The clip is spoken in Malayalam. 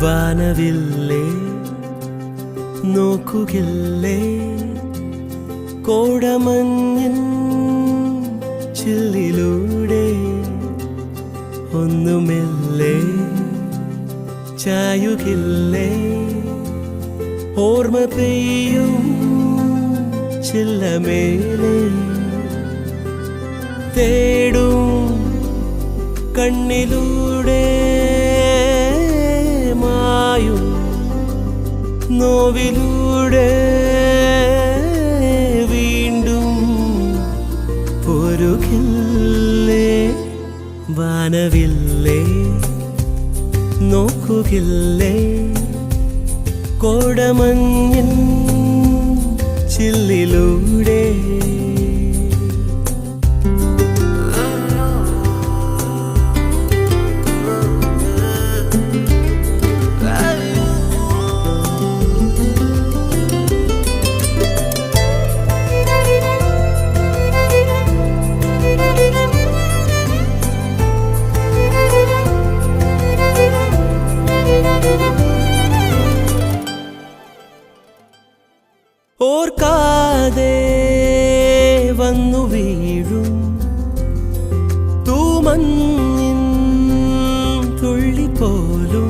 വാനവില്ലേ നോക്കുകില്ലേ കോടമഞ്ഞിൻ ചില്ലിലൂടെ ഒന്നുമില്ലേ ചായുകില്ലേ ഓർമ്മ പെയ്യും ചില്ലമേലെ തേടും കണ്ണിലൂടെ മായും നോവിലൂടെ വീണ്ടും പൊരുകില്ലേ വാനവില്ലേ നോക്കുകില്ലേ കോടമഞ്ഞിൻ ചില്ലിലൂടെ ഓർക്കാതെ വന്നു വീഴും തൂമഞ്ഞിൻ തുള്ളി പോലും